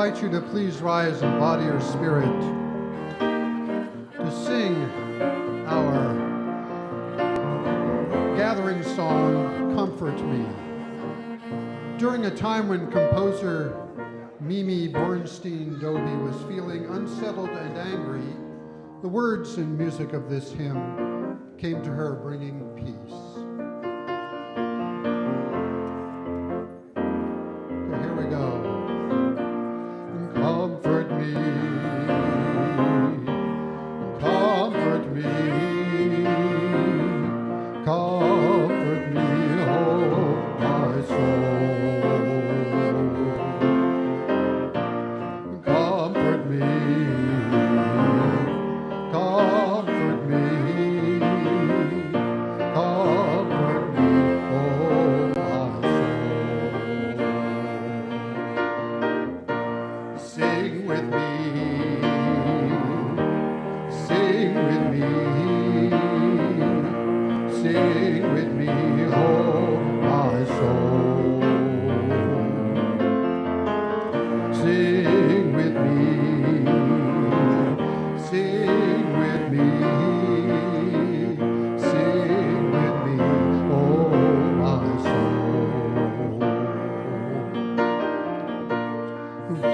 invite you to please rise in body or spirit to sing our gathering song, Comfort Me. During a time when composer Mimi Bornstein-Dobie was feeling unsettled and angry, the words and music of this hymn came to her bringing peace. So here we go. Comfort me, comfort me, comfort me, oh my soul. Comfort me, comfort me, comfort me, oh my soul. Sing with me, sing with me, sing with me, oh my soul. Sing with me, sing with me, sing with me, oh my soul.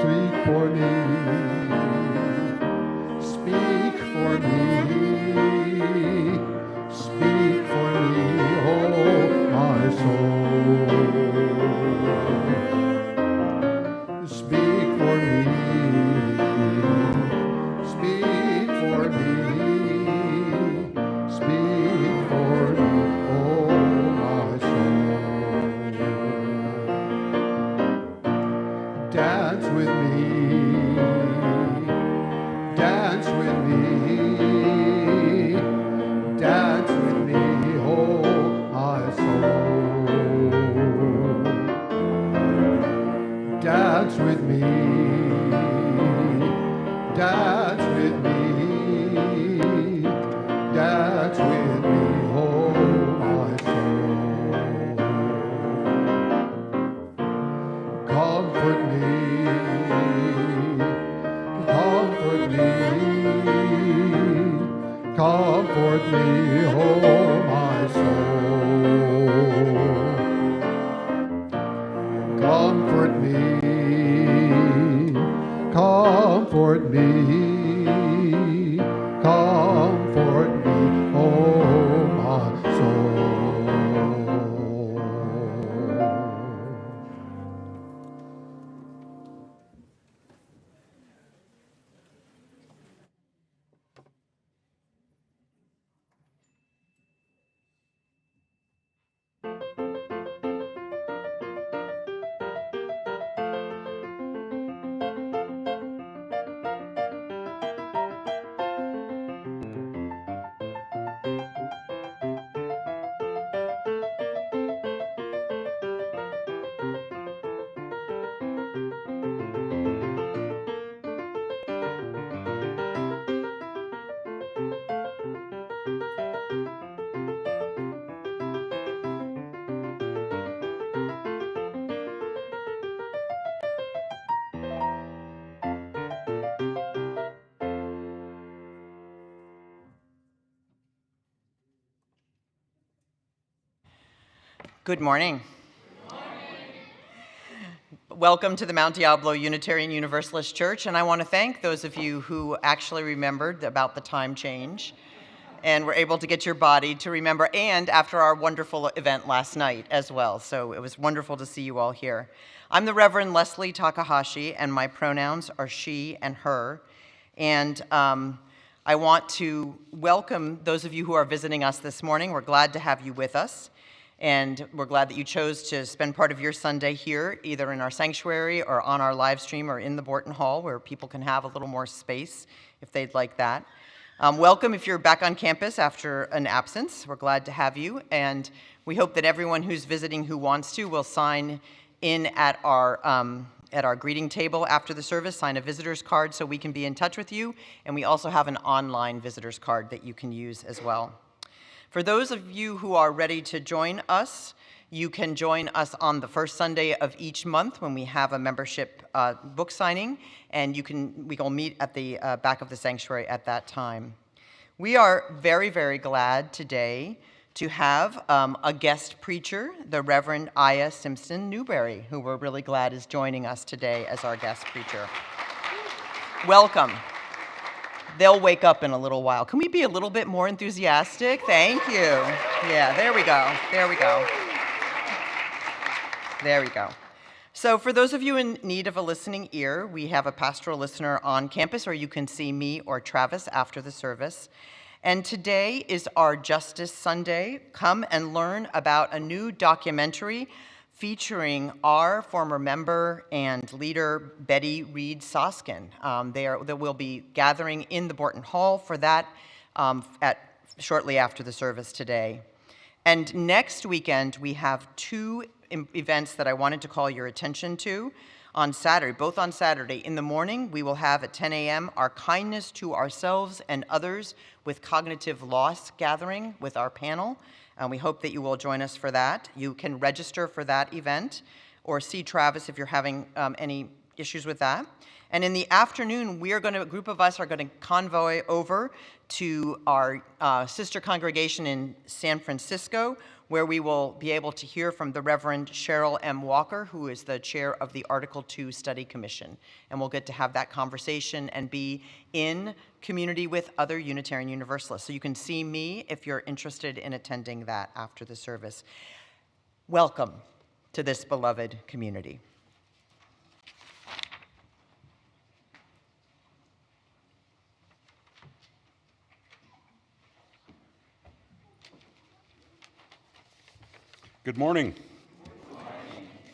Speak for me, speak for me, speak for me, oh my soul. Speak for me, speak for me, speak for me, oh my soul. Dance with me, dance with me, dance with me, oh my soul. Dance with me, dance with me, dance with me, oh my soul. Comfort me, comfort me, comfort me, oh my soul. Comfort me, comfort me, comfort me, oh my soul. Good morning. Welcome to the Mount Diablo Unitarian Universalist Church, and I want to thank those of you who actually remembered about the time change and were able to get your body to remember, and after our wonderful event last night as well. So it was wonderful to see you all here. I'm the Reverend Leslie Takahashi, and my pronouns are she and her. And I want to welcome those of you who are visiting us this morning. We're glad to have you with us. And we're glad that you chose to spend part of your Sunday here, either in our sanctuary or on our live stream or in the Borton Hall, where people can have a little more space if they'd like that. Welcome if you're back on campus after an absence. We're glad to have you. And we hope that everyone who's visiting who wants to will sign in at our greeting table after the service, sign a visitor's card so we can be in touch with you. And we also have an online visitor's card that you can use as well. For those of you who are ready to join us You can join us on the first Sunday of each month when we have a membership book signing, and we will meet at the back of the sanctuary at that time. We are very, very glad today to have a guest preacher, the Reverend Aija Simpson-Newbury, who we're really glad is joining us today as our guest preacher. Welcome. They'll wake up in a little while. Can we be a little bit more enthusiastic? Thank you. Yeah, there we go. There we go. There we go. So for those of you in need of a listening ear, we have a pastoral listener on campus, or you can see me or Travis after the service. And today is our Justice Sunday. Come and learn about a new documentary featuring our former member and leader, Betty Reed Soskin. They will be gathering in the Borton Hall for that shortly after the service today. And next weekend, we have two events that I wanted to call your attention to on Saturday, both on Saturday. In the morning, we will have at 10 a.m. our Kindness to Ourselves and Others with Cognitive Loss gathering with our panel. And we hope that you will join us for that. You can register for that event or see Travis if you're having any issues with that. And in the afternoon, a group of us are going to convoy over to our sister congregation in San Francisco, where we will be able to hear from the Reverend Cheryl M. Walker, who is the chair of the Article II Study Commission. And we'll get to have that conversation and be in community with other Unitarian Universalists. So you can see me if you're interested in attending that after the service. Welcome to this beloved community. Good morning.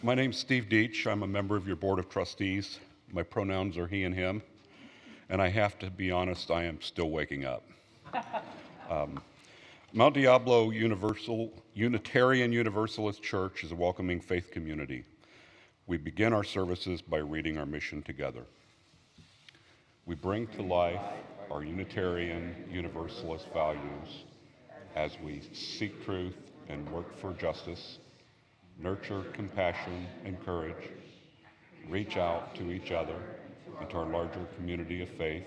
My name's Steve Deach. I'm a member of your Board of Trustees. My pronouns are he and him. And I have to be honest, I am still waking up. Mount Diablo Unitarian Universalist Church is a welcoming faith community. We begin our services by reading our mission together. We bring to life our Unitarian Universalist values as we seek truth and work for justice, nurture compassion and courage, reach out to each other and to our larger community of faith,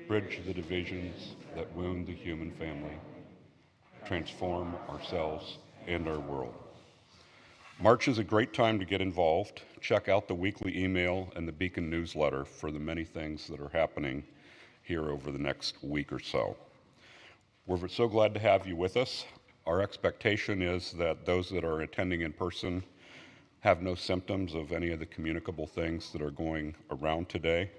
bridge the divisions that wound the human family, transform ourselves and our world. March is a great time to get involved. Check out the weekly email and the Beacon newsletter for the many things that are happening here over the next week or so. We're so glad to have you with us. Our expectation is that those that are attending in person have no symptoms of any of the communicable things that are going around today.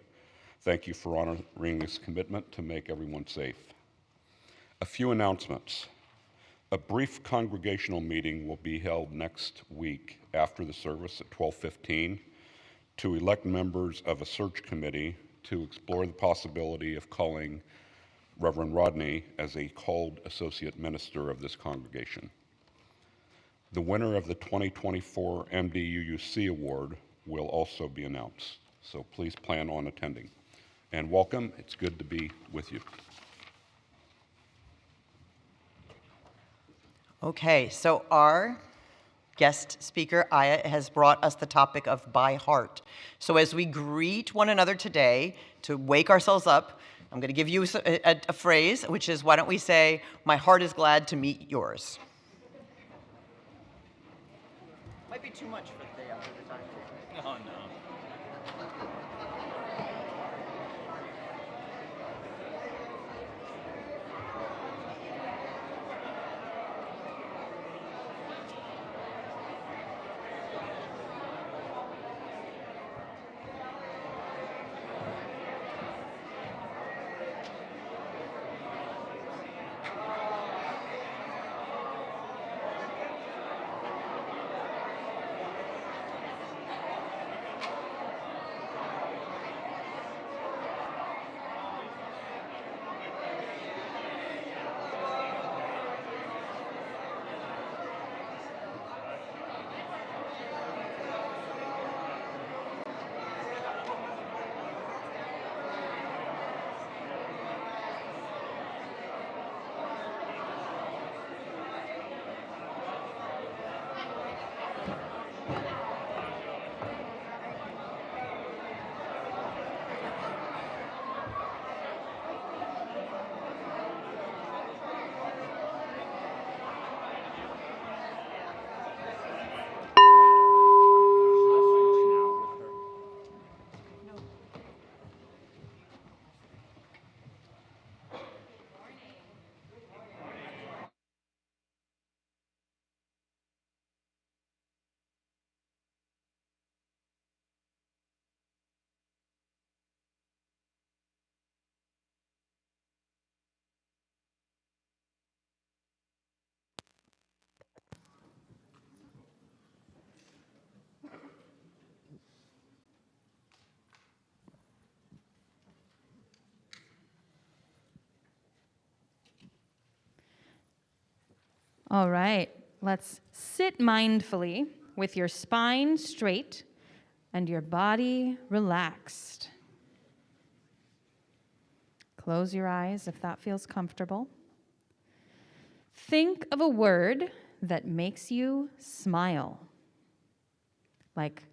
Thank you for honoring this commitment to make everyone safe. A few announcements. A brief congregational meeting will be held next week after the service at 12:15 to elect members of a search committee to explore the possibility of calling Reverend Rodney as a called associate minister of this congregation. The winner of the 2024 MDUUC Award will also be announced, so please plan on attending. And welcome, it's good to be with you. Okay, so our guest speaker, Aija, has brought us the topic of by heart. So as we greet one another today to wake ourselves up, I'm going to give you a phrase, which is, why don't we say, my heart is glad to meet yours. Might be too much for the day after the time. Oh, no. All right, let's sit mindfully with your spine straight and your body relaxed. Close your eyes if that feels comfortable. Think of a word that makes you smile, like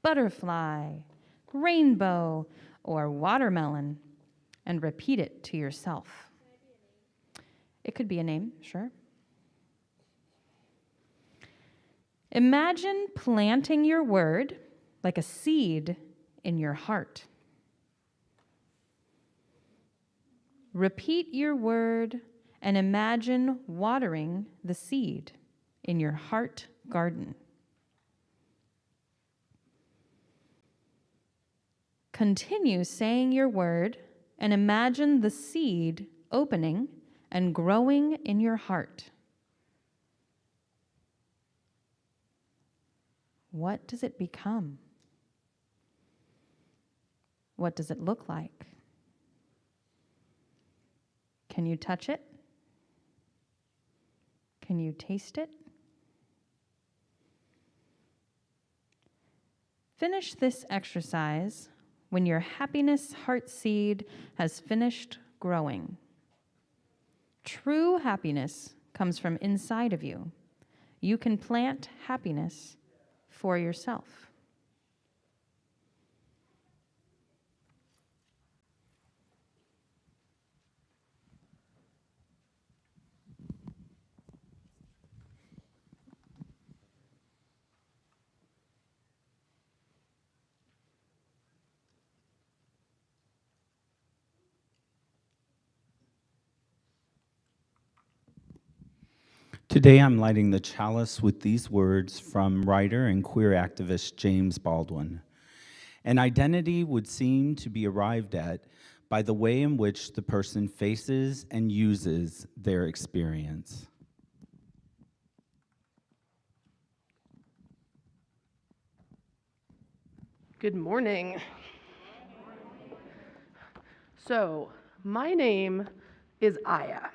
butterfly, rainbow, or watermelon, and repeat it to yourself. It could be a name, sure. Imagine planting your word like a seed in your heart. Repeat your word and imagine watering the seed in your heart garden. Continue saying your word and imagine the seed opening and growing in your heart. What does it become? What does it look like? Can you touch it? Can you taste it? Finish this exercise when your happiness heart seed has finished growing. True happiness comes from inside of you. You can plant happiness for yourself. Today I'm lighting the chalice with these words from writer and queer activist James Baldwin. An identity would seem to be arrived at by the way in which the person faces and uses their experience. Good morning. So, my name is Aija.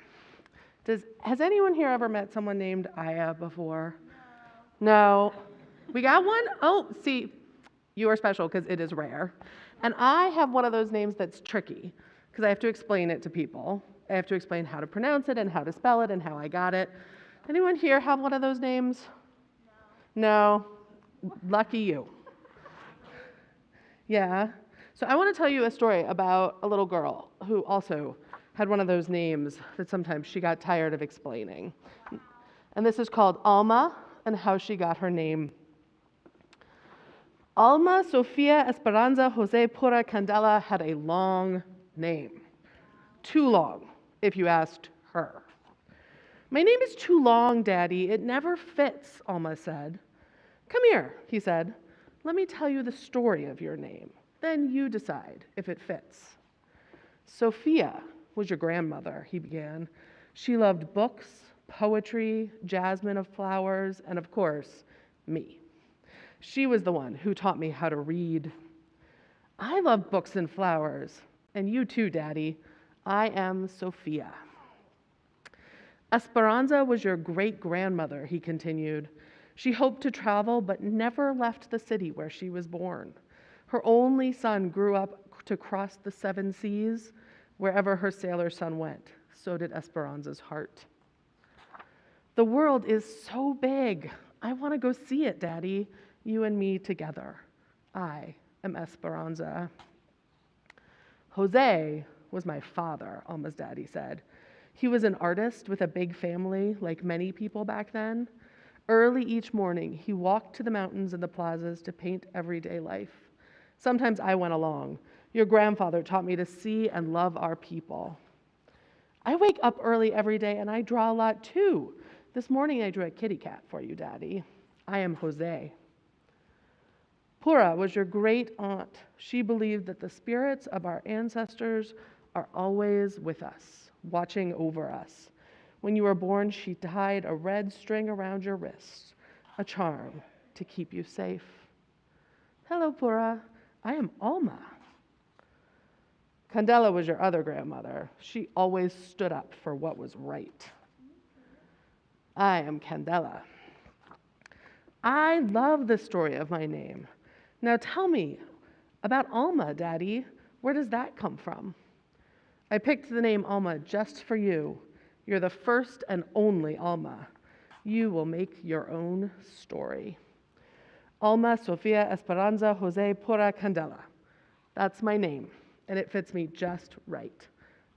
Has anyone here ever met someone named Aija before? No. We got one? Oh, see, you are special because it is rare. And I have one of those names that's tricky because I have to explain it to people. I have to explain how to pronounce it and how to spell it and how I got it. Anyone here have one of those names? No. Lucky you. Yeah. So I want to tell you a story about a little girl who also had one of those names that sometimes she got tired of explaining. And this is called Alma and how she got her name. Alma Sofia Esperanza Jose Pura Candela had a long name. Too long, if you asked her. My name is too long, Daddy. It never fits, Alma said. Come here, he said. Let me tell you the story of your name. Then you decide if it fits. Sophia was your grandmother, he began. She loved books, poetry, jasmine of flowers, and of course, me. She was the one who taught me how to read. I love books and flowers, and you too, Daddy. I am Sophia. Esperanza was your great-grandmother, he continued. She hoped to travel, but never left the city where she was born. Her only son grew up to cross the 7 seas wherever her sailor son went. So did Esperanza's heart. The world is so big. I want to go see it, Daddy. You and me together. I am Esperanza. Jose was my father, Alma's daddy said. He was an artist with a big family, like many people back then. Early each morning, he walked to the mountains and the plazas to paint everyday life. Sometimes I went along. Your grandfather taught me to see and love our people. I wake up early every day and I draw a lot too. This morning I drew a kitty cat for you, Daddy. I am Jose. Pura was your great aunt. She believed that the spirits of our ancestors are always with us, watching over us. When you were born, she tied a red string around your wrist, a charm to keep you safe. Hello, Pura. I am Alma. Candela was your other grandmother. She always stood up for what was right. I am Candela. I love the story of my name. Now tell me about Alma, Daddy. Where does that come from? I picked the name Alma just for you. You're the first and only Alma. You will make your own story. Alma Sofia Esperanza Jose Pura Candela. That's my name, and it fits me just right.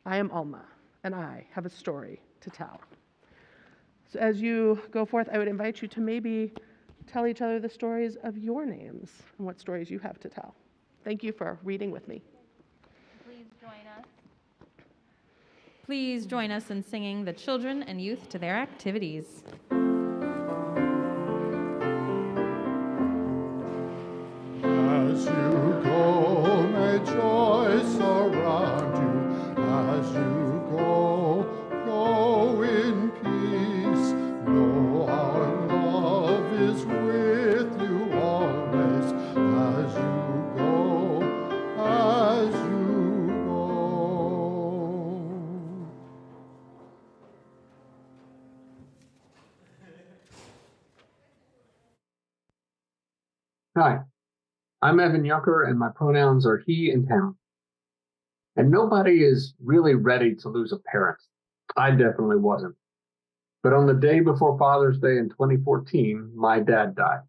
I am Alma, and I have a story to tell. So as you go forth, I would invite you to maybe tell each other the stories of your names and what stories you have to tell. Thank you for reading with me. Please join us. Please join us in singing the children and youth to their activities. As you go, may joy surround you. As you go in peace. Know our love is with you always. As you go, as you go. Hi, I'm Evan Yucker, and my pronouns are he and him. And nobody is really ready to lose a parent. I definitely wasn't. But on the day before Father's Day in 2014, my dad died.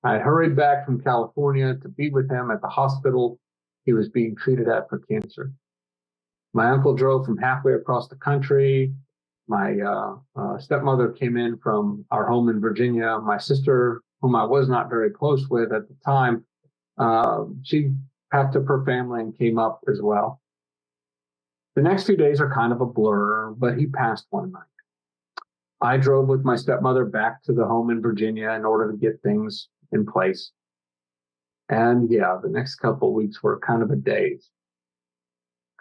I hurried back from California to be with him at the hospital he was being treated at for cancer. My uncle drove from halfway across the country. My stepmother came in from our home in Virginia. My sister, whom I was not very close with at the time, she packed up her family and came up as well. The next 2 days are kind of a blur, but he passed one night. I drove with my stepmother back to the home in Virginia in order to get things in place. And yeah, the next couple of weeks were kind of a daze.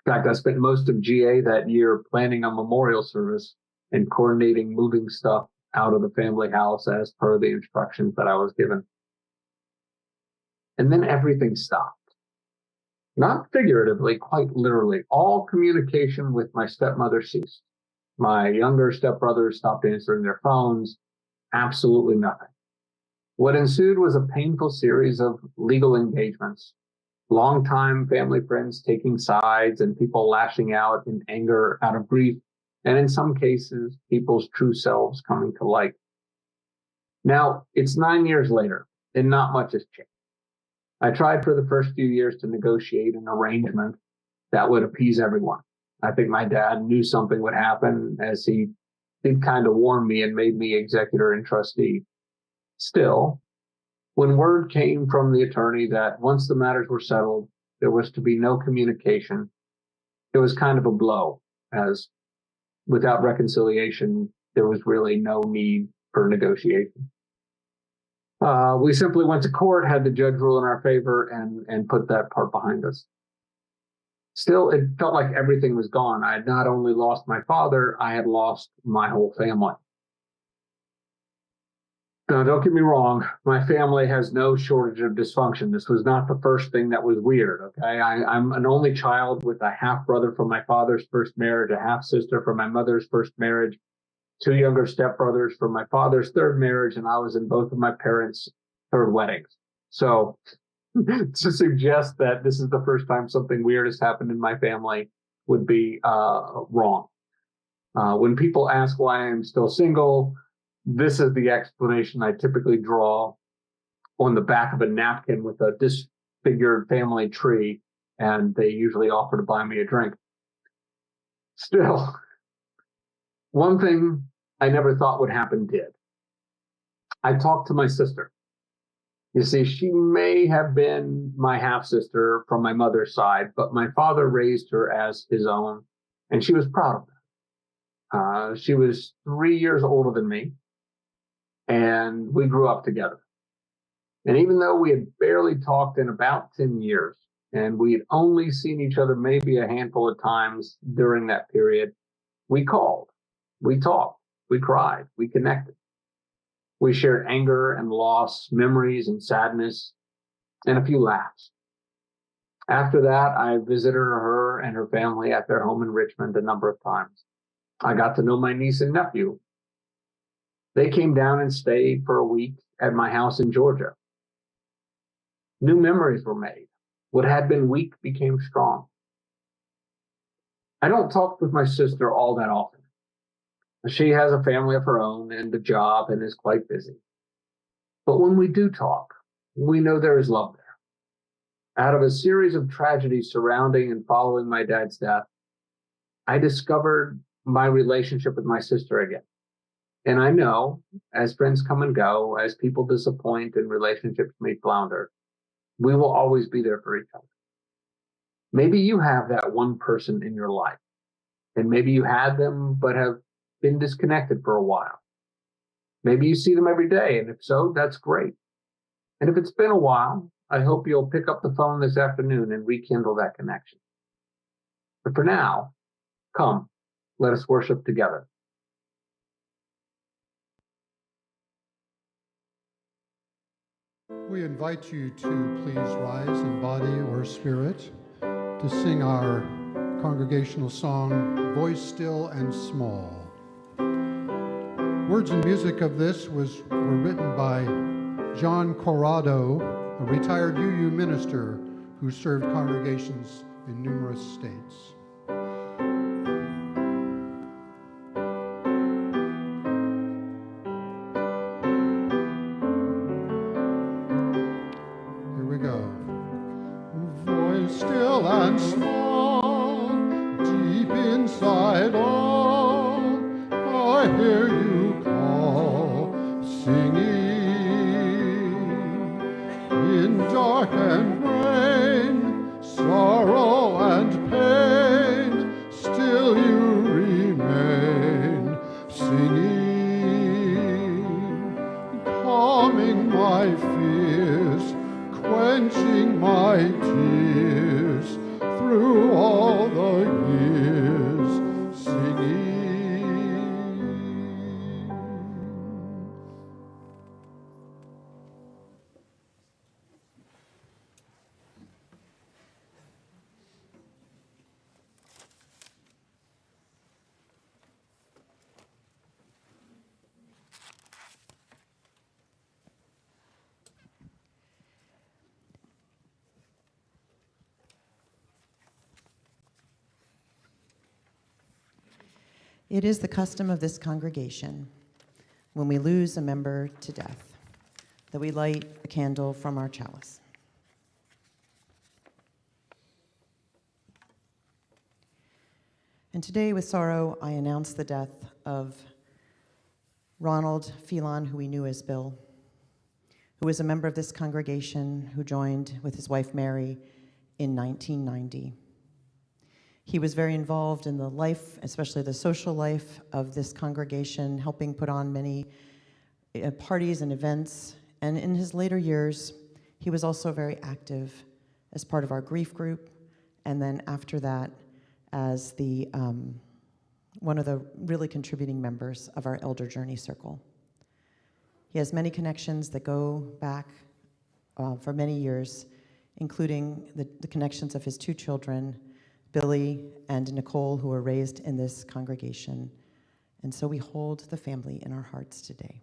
In fact, I spent most of GA that year planning a memorial service and coordinating moving stuff out of the family house as per the instructions that I was given. And then everything stopped. Not figuratively, quite literally. All communication with my stepmother ceased. My younger stepbrothers stopped answering their phones. Absolutely nothing. What ensued was a painful series of legal engagements. Longtime family friends taking sides and people lashing out in anger out of grief, and in some cases, people's true selves coming to light. Now, it's 9 years later, and not much has changed. I tried for the first few years to negotiate an arrangement that would appease everyone. I think my dad knew something would happen, as he did kind of warn me and made me executor and trustee. Still, when word came from the attorney that once the matters were settled, there was to be no communication, it was kind of a blow, as without reconciliation, there was really no need for negotiation. We simply went to court, had the judge rule in our favor, and put that part behind us. Still, it felt like everything was gone. I had not only lost my father, I had lost my whole family. Now, don't get me wrong, my family has no shortage of dysfunction. This was not the first thing that was weird, okay? I'm an only child with a half brother from my father's first marriage, a half sister from my mother's first marriage, 2 younger stepbrothers from my father's third marriage, and I was in both of my parents' third weddings. So to suggest that this is the first time something weird has happened in my family would be wrong. When people ask why I'm still single, this is the explanation I typically draw on the back of a napkin with a disfigured family tree, and they usually offer to buy me a drink. Still, one thing I never thought would happen did. I talked to my sister. You see, she may have been my half-sister from my mother's side, but my father raised her as his own, and she was proud of that. She was 3 years older than me, and we grew up together. And even though we had barely talked in about 10 years, and we had only seen each other maybe a handful of times during that period, we called, we talked, we cried, we connected. We shared anger and loss, memories and sadness, and a few laughs. After that, I visited her and her family at their home in Richmond a number of times. I got to know my niece and nephew. They came down and stayed for a week at my house in Georgia. New memories were made. What had been weak became strong. I don't talk with my sister all that often. She has a family of her own and a job and is quite busy. But when we do talk, we know there is love there. Out of a series of tragedies surrounding and following my dad's death, I discovered my relationship with my sister again. And I know, as friends come and go, as people disappoint and relationships may flounder, we will always be there for each other. Maybe you have that one person in your life, and maybe you had them but have been disconnected for a while. Maybe you see them every day, and if so, that's great. And if it's been a while, I hope you'll pick up the phone this afternoon and rekindle that connection. But for now, come, let us worship together. We invite you to please rise in body or spirit to sing our congregational song, Voice Still and Small. Words and music of this were written by John Corrado, a retired UU minister who served congregations in numerous states. Here we go. Voice still and small, deep inside all, I hear you call, singing. In dark and rain, sorrow and pain, still you remain, singing, calming my fears, quenching my tears, through all the years, singing. It is the custom of this congregation, when we lose a member to death, that we light a candle from our chalice. And today, with sorrow, I announce the death of Ronald Phelan, who we knew as Bill, who was a member of this congregation who joined with his wife Mary in 1990. He was very involved in the life, especially the social life of this congregation, helping put on many parties and events. And in his later years, he was also very active as part of our grief group, and then after that, as the one of the really contributing members of our Elder Journey Circle. He has many connections that go back for many years, including the connections of his two children, Billy and Nicole, who were raised in this congregation. And so we hold the family in our hearts today.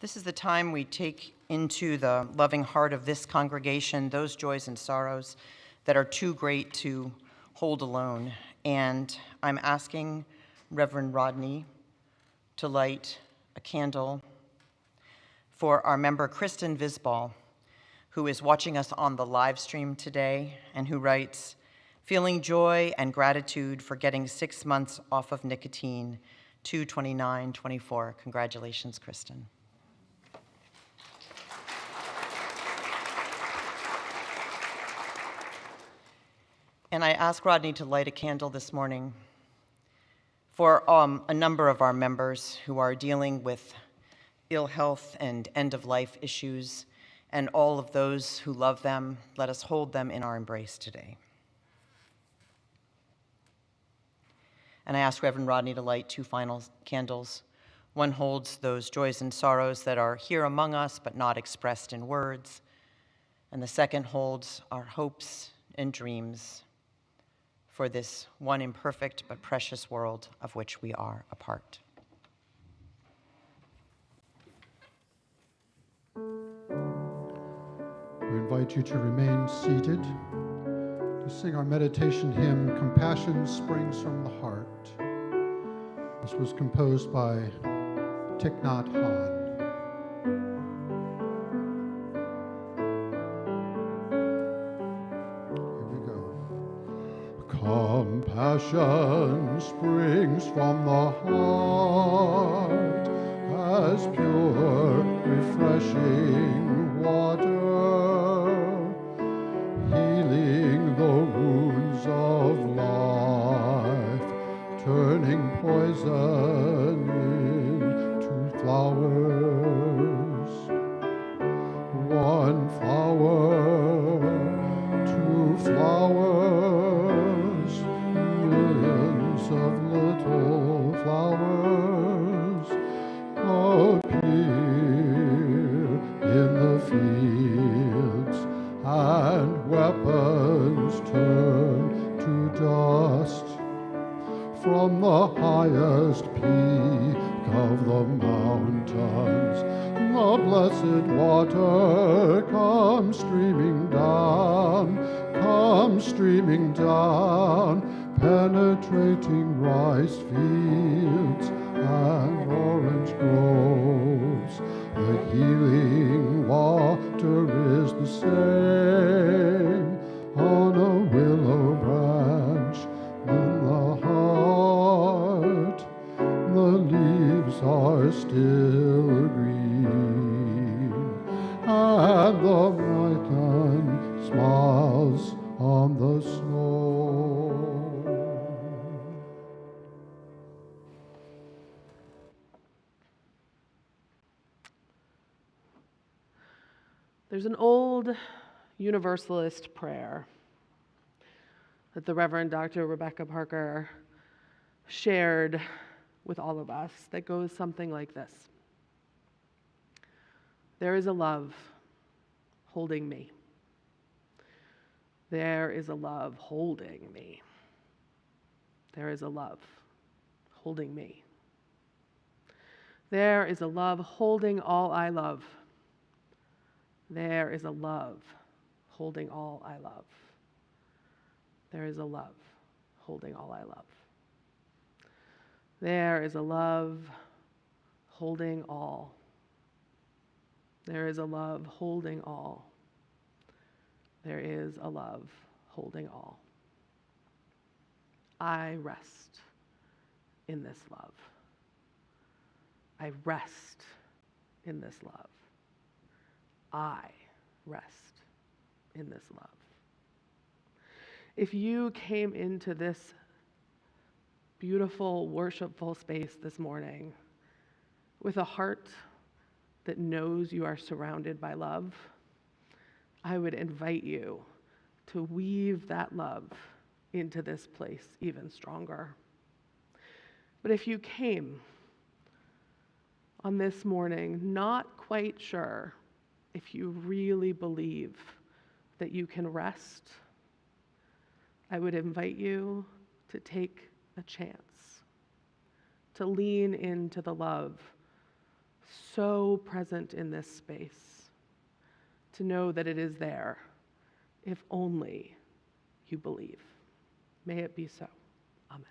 This is the time we take into the loving heart of this congregation those joys and sorrows that are too great to hold alone. And I'm asking Reverend Rodney to light a candle for our member Kristen Visbal, who is watching us on the live stream today and who writes, "Feeling joy and gratitude for getting 6 months off of nicotine, 2/29/24. Congratulations, Kristen." And I asked Rodney to light a candle this morning for a number of our members who are dealing with ill health and end-of-life issues and all of those who love them. Let us hold them in our embrace today. And I ask Reverend Rodney to light 2 final candles. One holds those joys and sorrows that are here among us but not expressed in words, and the second holds our hopes and dreams for this one imperfect but precious world of which we are a part. We invite you to remain seated to sing our meditation hymn, Compassion Springs from the Heart. This was composed by Thich Nhat Hanh. Compassion springs from the heart as pure, refreshing water, healing the wounds of life, turning poison into flowers. One flower, 2 flowers, millions of little flowers appear in the fields, and weapons turn to dust. From the highest peak of the mountains, the blessed water comes streaming down, penetrating rice fields and orange groves. The healing water is the same on a willow branch in the heart. The leaves are still green, and the brightland smiles on the snow. There's an old Universalist prayer that the Reverend Dr. Rebecca Parker shared with all of us that goes something like this. There is a love holding me. There is a love holding me. There is a love holding me. There is a love holding all I love. There is a love holding all I love. There is a love holding all I love. There is a love holding all. There is a love holding all. There is a love holding all. I rest in this love. I rest in this love. I rest in this love. If you came into this beautiful, worshipful space this morning with a heart that knows you are surrounded by love, I would invite you to weave that love into this place even stronger. But if you came on this morning not quite sure if you really believe that you can rest, I would invite you to take a chance, to lean into the love so present in this space, to know that it is there if only you believe. May it be so. Amen.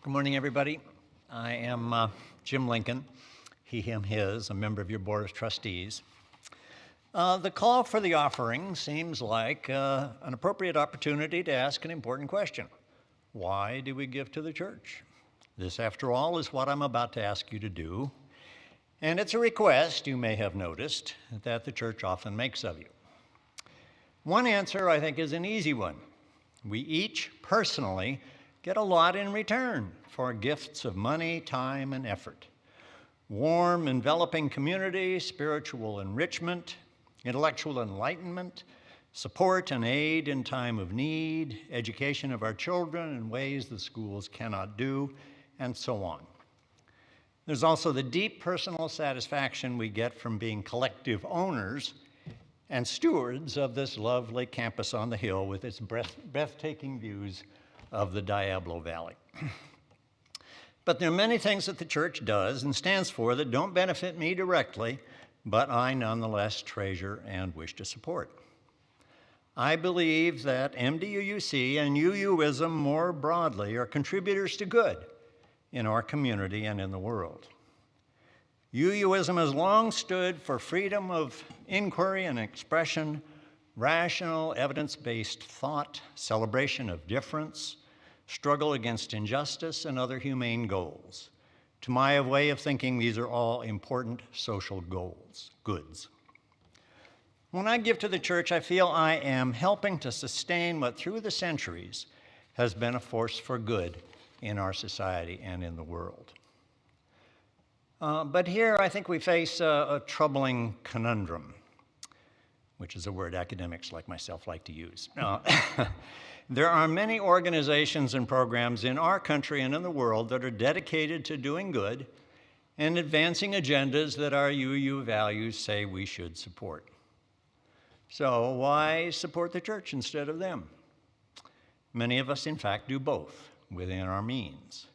Good morning, everybody. I am Jim Lincoln, he, him, his, a member of your Board of Trustees. The call for the offering seems like an appropriate opportunity to ask an important question. Why do we give to the church? This, after all, is what I'm about to ask you to do. And it's a request, you may have noticed, that the church often makes of you. One answer, I think, is an easy one. We each personally get a lot in return for gifts of money, time, and effort. Warm, enveloping community, spiritual enrichment, intellectual enlightenment, support and aid in time of need, education of our children in ways the schools cannot do, and so on. There's also the deep personal satisfaction we get from being collective owners and stewards of this lovely campus on the hill with its breathtaking views of the Diablo Valley. But there are many things that the church does and stands for that don't benefit me directly, but I nonetheless treasure and wish to support. I believe that MDUUC and UUism more broadly are contributors to good in our community and in the world. UUism has long stood for freedom of inquiry and expression, rational, evidence-based thought, celebration of difference, struggle against injustice, and other humane goals. To my way of thinking, these are all important social goals, goods. When I give to the church, I feel I am helping to sustain what through the centuries has been a force for good in our society and in the world. But here I think we face a troubling conundrum, which is a word academics like myself like to use. There are many organizations and programs in our country and in the world that are dedicated to doing good and advancing agendas that our UU values say we should support. So why support the church instead of them? Many of us, in fact, do both within our means.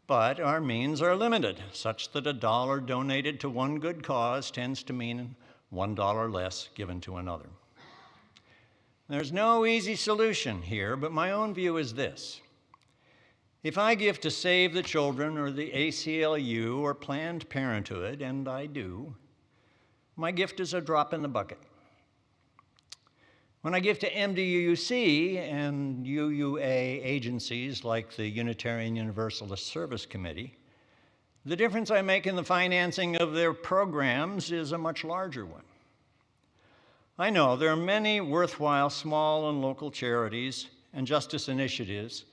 But our means are limited, such that $1 donated to one good cause tends to mean $1 less given to another. There's no easy solution here, but my own view is this. If I give to Save the Children or the ACLU or Planned Parenthood, and I do, my gift is a drop in the bucket. When I give to MDUUC and UUA agencies like the Unitarian Universalist Service Committee, the difference I make in the financing of their programs is a much larger one. I know there are many worthwhile small and local charities and justice initiatives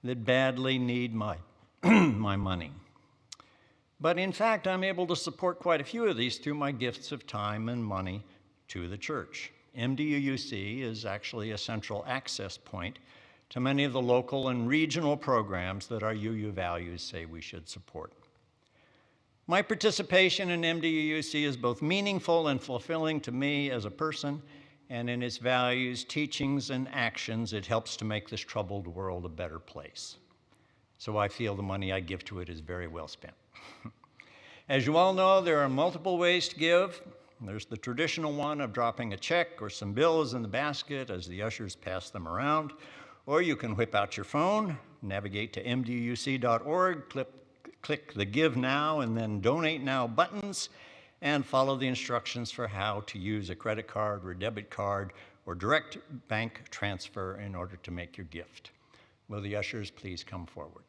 that badly need my, my money. But in fact, I'm able to support quite a few of these through my gifts of time and money to the church. MDUUC is actually a central access point to many of the local and regional programs that our UU values say we should support. My participation in MDUUC is both meaningful and fulfilling to me as a person, and in its values, teachings, and actions, it helps to make this troubled world a better place. So I feel the money I give to it is very well spent. As you all know, there are multiple ways to give. There's the traditional one of dropping a check or some bills in the basket as the ushers pass them around, or you can whip out your phone, navigate to mduc.org, click the Give Now and then Donate Now buttons, and follow the instructions for how to use a credit card or debit card or direct bank transfer in order to make your gift. Will the ushers please come forward?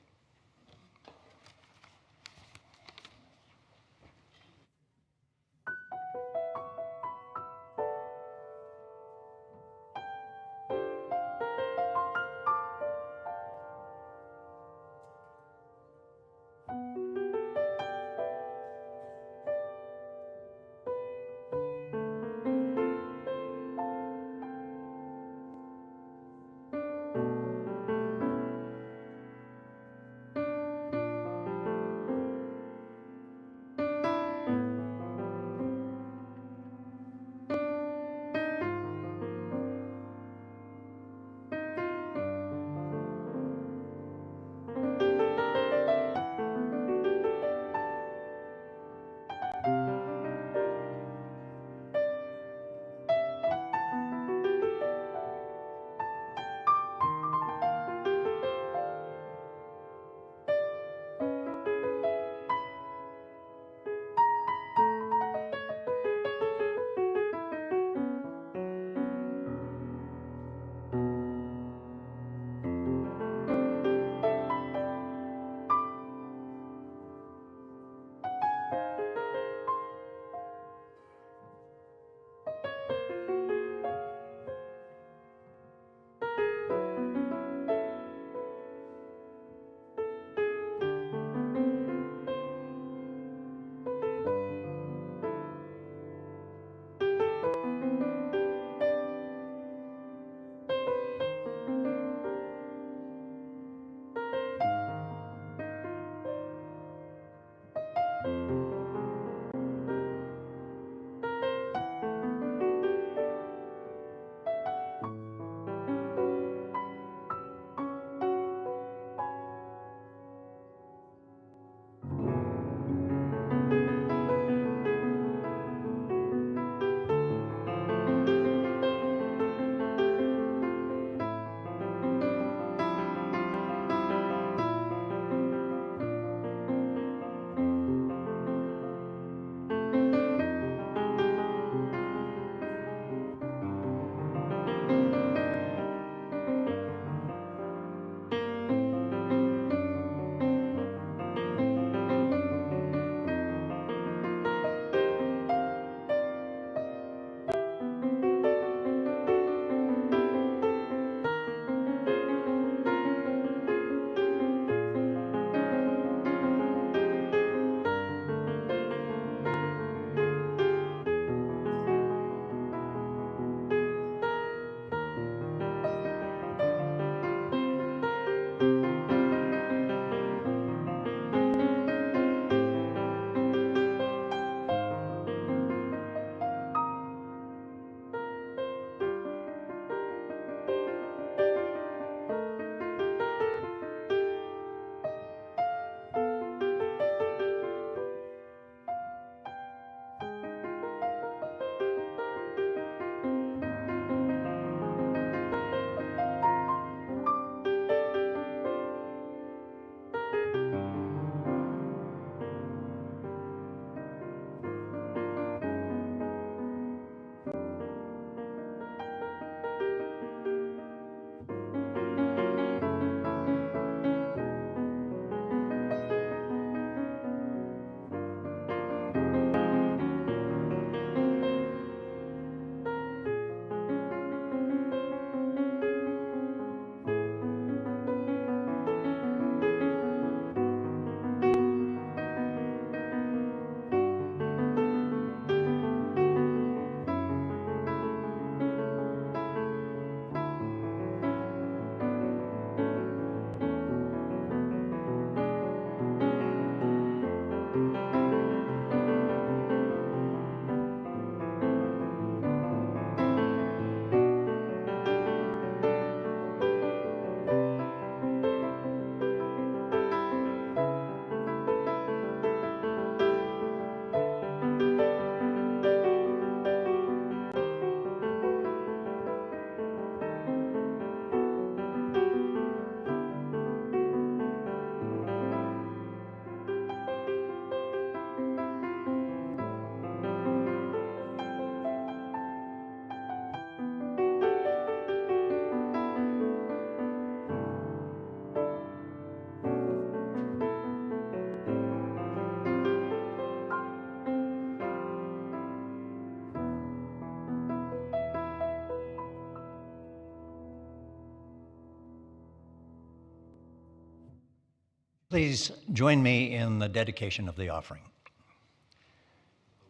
please join me in the dedication of the offering.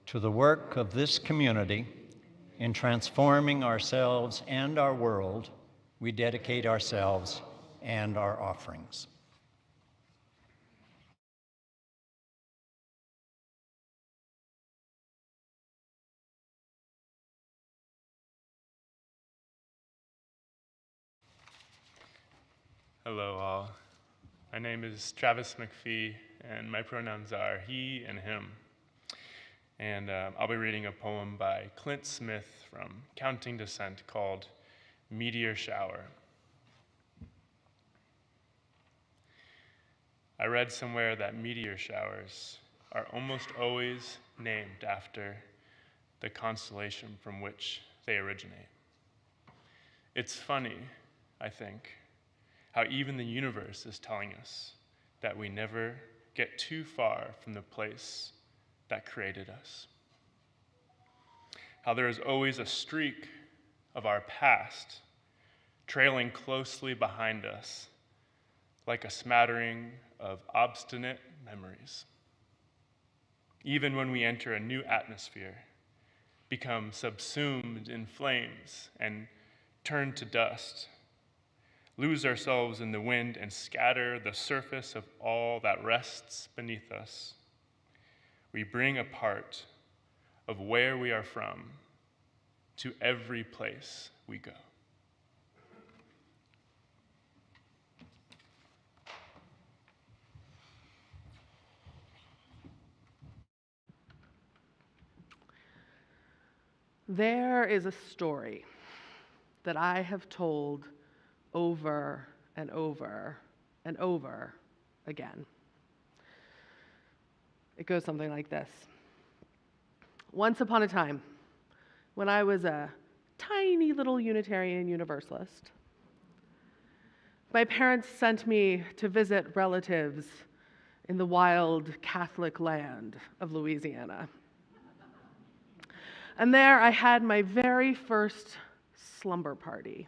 To the work of this community in transforming ourselves and our world, we dedicate ourselves and our offerings. Hello all. My name is Travis McPhee, and my pronouns are he and him. And I'll be reading a poem by Clint Smith from Counting Descent called Meteor Shower. I read somewhere that meteor showers are almost always named after the constellation from which they originate. It's funny, I think, how even the universe is telling us that we never get too far from the place that created us. How there is always a streak of our past trailing closely behind us, like a smattering of obstinate memories. Even when we enter a new atmosphere, become subsumed in flames and turn to dust, lose ourselves in the wind and scatter the surface of all that rests beneath us, we bring a part of where we are from to every place we go. There is a story that I have told over and over and over again. It goes something like this. Once upon a time, when I was a tiny little Unitarian Universalist, my parents sent me to visit relatives in the wild Catholic land of Louisiana. And there I had my very first slumber party.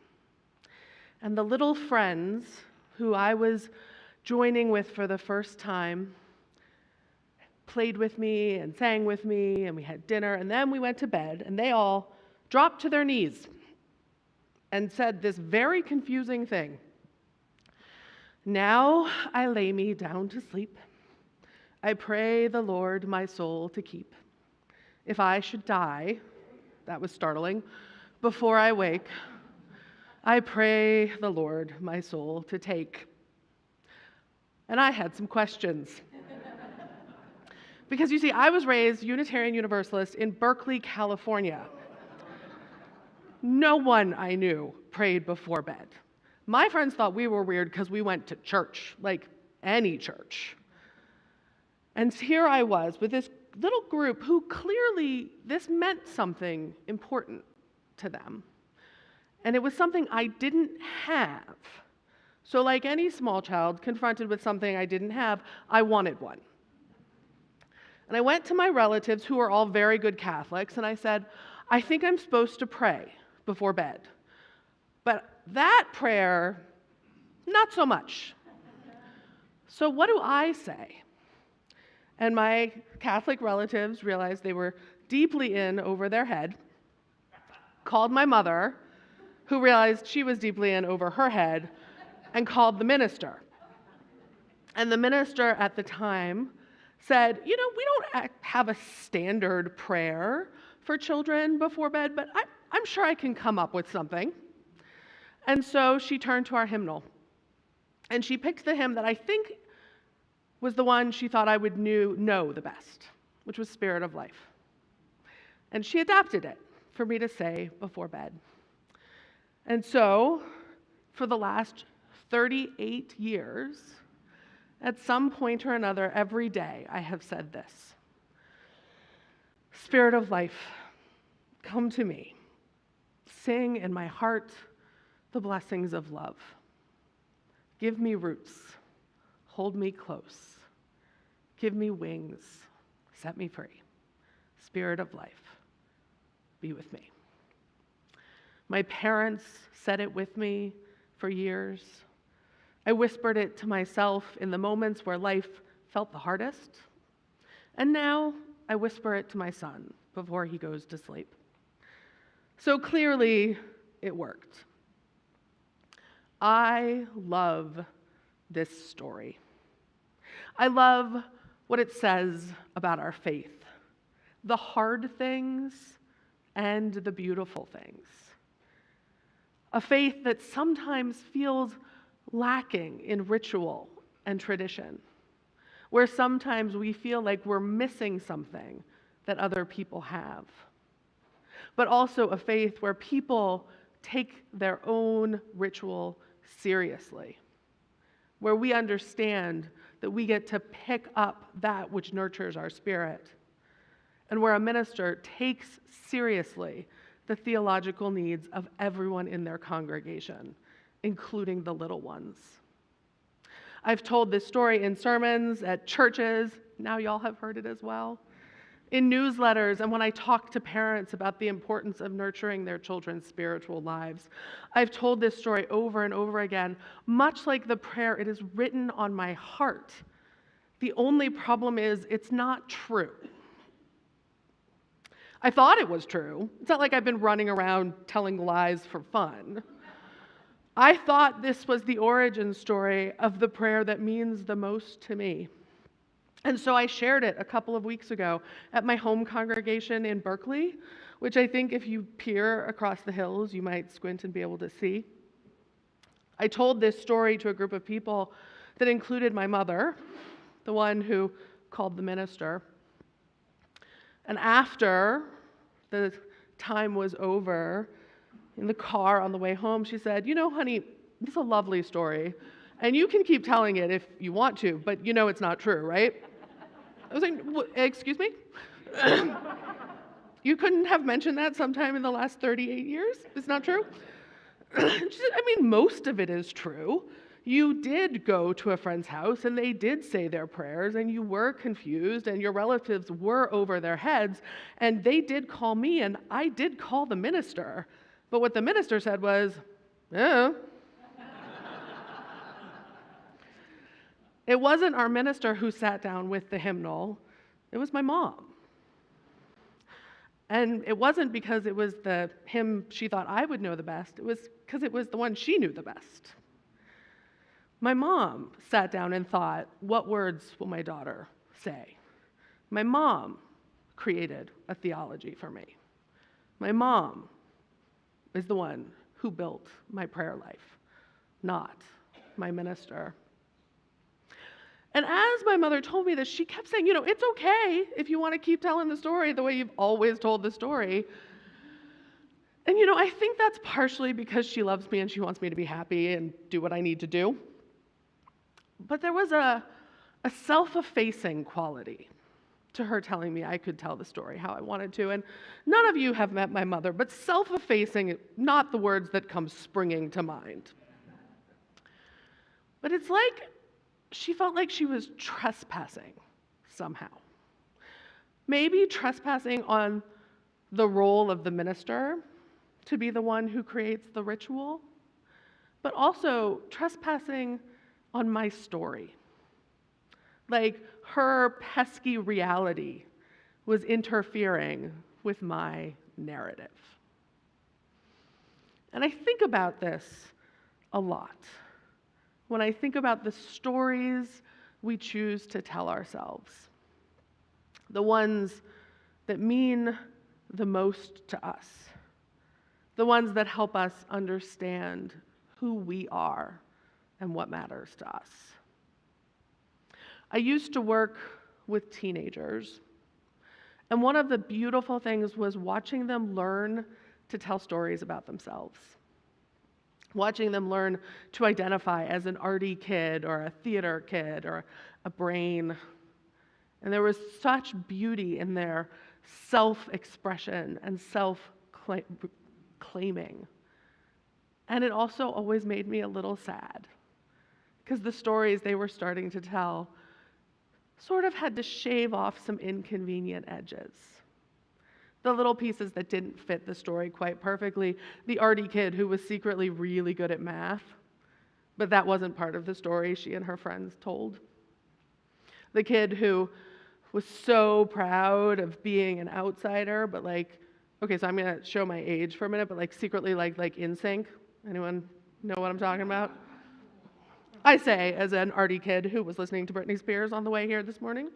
And the little friends who I was joining with for the first time played with me and sang with me, and we had dinner, and then we went to bed, and they all dropped to their knees and said this very confusing thing. Now I lay me down to sleep. I pray the Lord my soul to keep. If I should die, that was startling, before I wake, I pray the Lord my soul to take. And I had some questions. Because you see, I was raised Unitarian Universalist in Berkeley, California. No one I knew prayed before bed. My friends thought we were weird because we went to church, like any church. And here I was with this little group who clearly this meant something important to them. And it was something I didn't have. So like any small child confronted with something I didn't have, I wanted one. And I went to my relatives who are all very good Catholics, and I said, I think I'm supposed to pray before bed. But that prayer, not so much. So what do I say? And my Catholic relatives realized they were deeply in over their head, called my mother, who realized she was deeply in over her head, and called the minister. And the minister at the time said, we don't have a standard prayer for children before bed, but I'm sure I can come up with something. And so she turned to our hymnal, and she picked the hymn that I think was the one she thought I would know the best, which was Spirit of Life. And she adapted it for me to say before bed. And so, for the last 38 years, at some point or another, every day, I have said this. Spirit of Life, come to me. Sing in my heart the blessings of love. Give me roots. Hold me close. Give me wings. Set me free. Spirit of Life, be with me. My parents said it with me for years. I whispered it to myself in the moments where life felt the hardest. And now I whisper it to my son before he goes to sleep. So clearly, it worked. I love this story. I love what it says about our faith, the hard things and the beautiful things. A faith that sometimes feels lacking in ritual and tradition, where sometimes we feel like we're missing something that other people have. But also a faith where people take their own ritual seriously, where we understand that we get to pick up that which nurtures our spirit, and where a minister takes seriously the theological needs of everyone in their congregation, including the little ones. I've told this story in sermons, at churches, now y'all have heard it as well, in newsletters, and when I talk to parents about the importance of nurturing their children's spiritual lives. I've told this story over and over again. Much like the prayer, it is written on my heart. The only problem is it's not true. I thought it was true. It's not like I've been running around telling lies for fun. I thought this was the origin story of the prayer that means the most to me. And so I shared it a couple of weeks ago at my home congregation in Berkeley, which I think if you peer across the hills, you might squint and be able to see. I told this story to a group of people that included my mother, the one who called the minister. And after the time was over, in the car on the way home, she said, "You know, honey, this is a lovely story, and you can keep telling it if you want to, but you know it's not true, right?" I was like, "Excuse me? You couldn't have mentioned that sometime in the last 38 years? It's not true?" She said, "I mean, most of it is true. You did go to a friend's house, and they did say their prayers, and you were confused, and your relatives were over their heads, and they did call me, and I did call the minister. But what the minister said was, oh." It wasn't our minister who sat down with the hymnal. It was my mom. And it wasn't because it was the hymn she thought I would know the best. It was because it was the one she knew the best. My mom sat down and thought, what words will my daughter say? My mom created a theology for me. My mom is the one who built my prayer life, not my minister. And as my mother told me this, she kept saying, it's okay if you want to keep telling the story the way you've always told the story. And I think that's partially because she loves me and she wants me to be happy and do what I need to do. But there was a self-effacing quality to her telling me I could tell the story how I wanted to. And none of you have met my mother, but self-effacing, not the words that come springing to mind. But it's like she felt like she was trespassing somehow. Maybe trespassing on the role of the minister to be the one who creates the ritual, but also trespassing on my story. Like her pesky reality was interfering with my narrative. And I think about this a lot when I think about the stories we choose to tell ourselves, the ones that mean the most to us, the ones that help us understand who we are and what matters to us. I used to work with teenagers, and one of the beautiful things was watching them learn to tell stories about themselves, watching them learn to identify as an arty kid or a theater kid or a brain. And there was such beauty in their self-expression and self-claiming. And it also always made me a little sad, because the stories they were starting to tell sort of had to shave off some inconvenient edges. The little pieces that didn't fit the story quite perfectly. The arty kid who was secretly really good at math But that wasn't part of the story she and her friends told. The kid who was so proud of being an outsider, but okay, so I'm gonna show my age for a minute, but secretly like in sync. Anyone know what I'm talking about? I say, as an arty kid who was listening to Britney Spears on the way here this morning.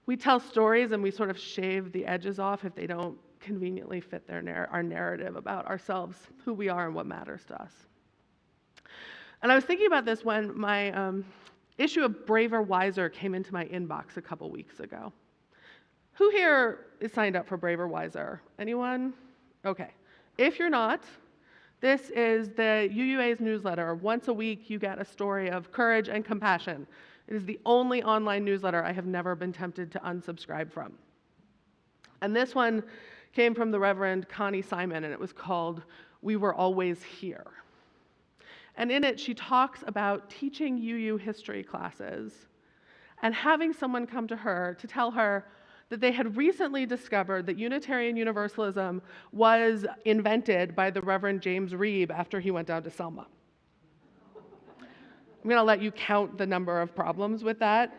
We tell stories and we sort of shave the edges off if they don't conveniently fit our narrative about ourselves, who we are, and what matters to us. And I was thinking about this when my issue of Braver, Wiser came into my inbox a couple weeks ago. Who here is signed up for Braver, Wiser? Anyone? Okay. If you're not, this is the UUA's newsletter. Once a week, you get a story of courage and compassion. It is the only online newsletter I have never been tempted to unsubscribe from. And this one came from the Reverend Connie Simon, and it was called "We Were Always Here." And in it, she talks about teaching UU history classes and having someone come to her to tell her that they had recently discovered that Unitarian Universalism was invented by the Reverend James Reeb after he went down to Selma. I'm going to let you count the number of problems with that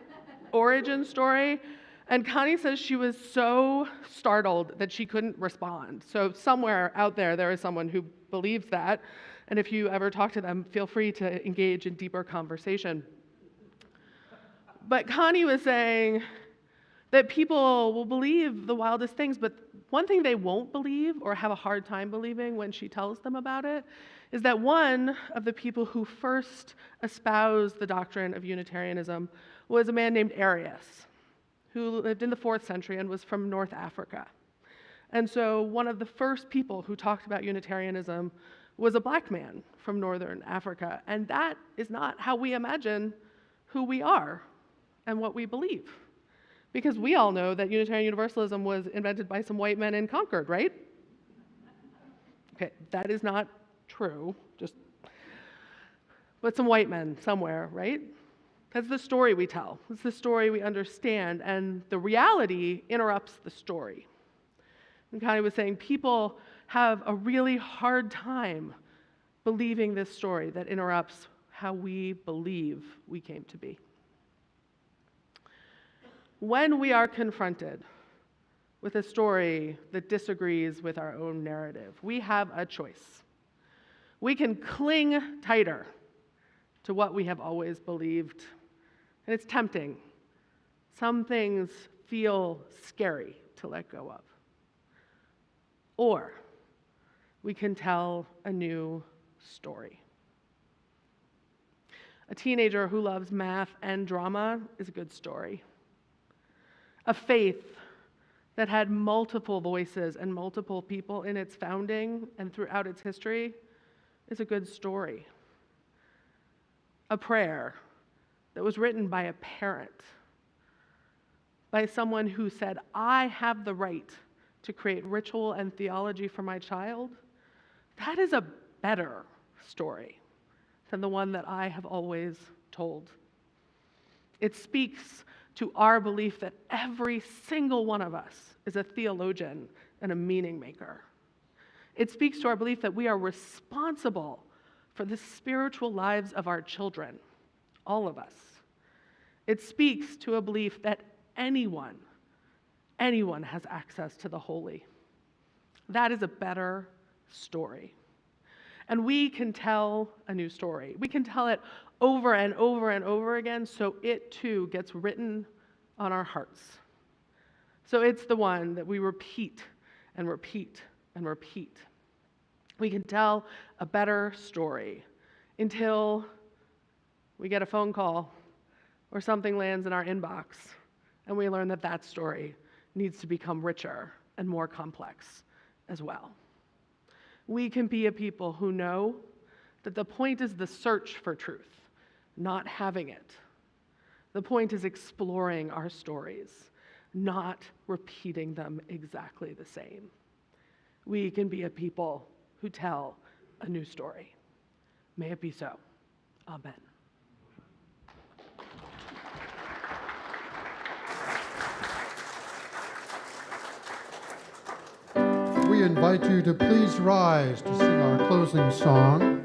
origin story. And Connie says she was so startled that she couldn't respond. So somewhere out there is someone who believes that. And if you ever talk to them, feel free to engage in deeper conversation. But Connie was saying that people will believe the wildest things, but one thing they won't believe or have a hard time believing when she tells them about it is that one of the people who first espoused the doctrine of Unitarianism was a man named Arius, who lived in the 4th century and was from North Africa. And so one of the first people who talked about Unitarianism was a black man from Northern Africa. And that is not how we imagine who we are and what we believe. Because we all know that Unitarian Universalism was invented by some white men in Concord, right? Okay, that is not true, but some white men somewhere, right? That's the story we tell. It's the story we understand, and the reality interrupts the story. And Connie was saying people have a really hard time believing this story that interrupts how we believe we came to be. When we are confronted with a story that disagrees with our own narrative, we have a choice. We can cling tighter to what we have always believed, and it's tempting. Some things feel scary to let go of. Or we can tell a new story. A teenager who loves math and drama is a good story. A faith that had multiple voices and multiple people in its founding and throughout its history is a good story. A prayer that was written by a parent, by someone who said, I have the right to create ritual and theology for my child, that is a better story than the one that I have always told. It speaks to our belief that every single one of us is a theologian and a meaning maker. It speaks to our belief that we are responsible for the spiritual lives of our children, all of us. It speaks to a belief that anyone has access to the holy. That is a better story. And we can tell a new story. We can tell it over and over and over again so it too gets written on our hearts. So it's the one that we repeat and repeat and repeat. We can tell a better story until we get a phone call or something lands in our inbox and we learn that that story needs to become richer and more complex as well. We can be a people who know that the point is the search for truth, not having it. The point is exploring our stories, not repeating them exactly the same. We can be a people who tell a new story. May it be so. Amen. We invite invite you to please rise to sing our closing song,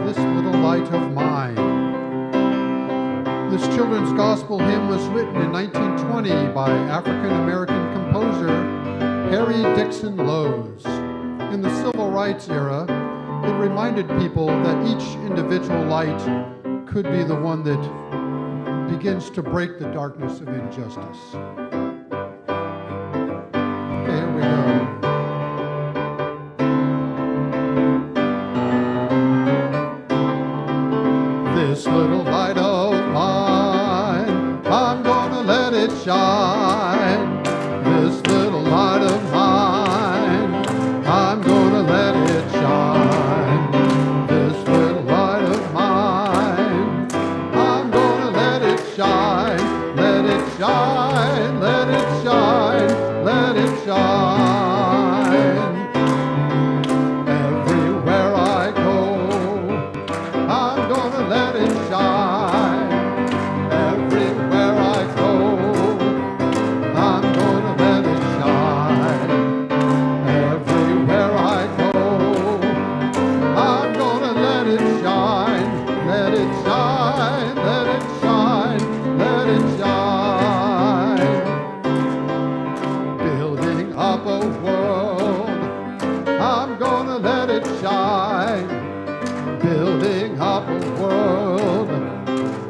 This Little Light of Mine. This children's gospel hymn was written in 1920 by African-American composer Harry Dixon Lowes. In the civil rights era, it reminded people that each individual light could be the one that begins to break the darkness of injustice. Okay, here we go. This little light of mine, I'm gonna let it shine. This little light of mine, I'm gonna let it shine. This little light of mine, I'm gonna let it shine. Let it shine, let it shine, let it shine. Everywhere I go, I'm gonna let it shine. Everywhere I go, I'm gonna let it shine. Everywhere I go, I'm gonna let it shine. Let it shine, let it shine, let it shine. Building up a world, I'm gonna let it shine. Building up a world,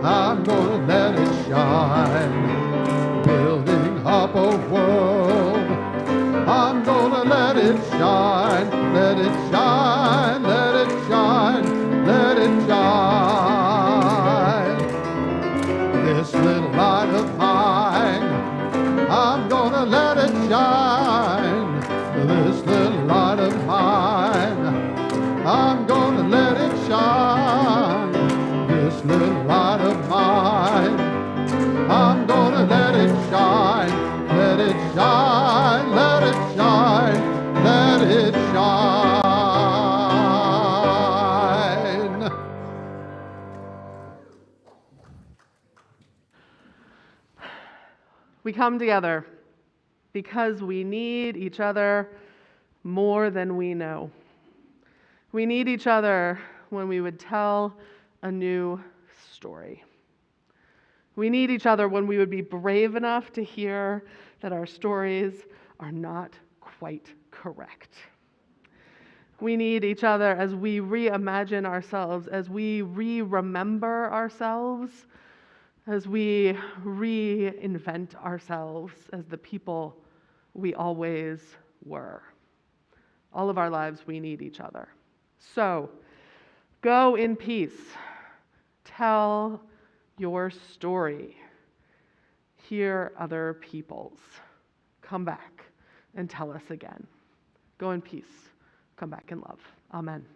I'm gonna let it shine. Building up a world, I'm gonna let it shine. Let it shine, let it shine, let it shine. This little light of mine, I'm gonna let it shine. This little light of mine, I'm gonna let it shine. This little light of mine, I'm gonna let it shine. Let it shine, let it shine, let it shine. We come together because we need each other more than we know. We need each other when we would tell a new story. We need each other when we would be brave enough to hear that our stories are not quite correct. We need each other as we reimagine ourselves, as we remember ourselves, as we reinvent ourselves as the people we always were. All of our lives, we need each other. So, go in peace. Tell your story. Hear other people's. Come back and tell us again. Go in peace. Come back in love. Amen.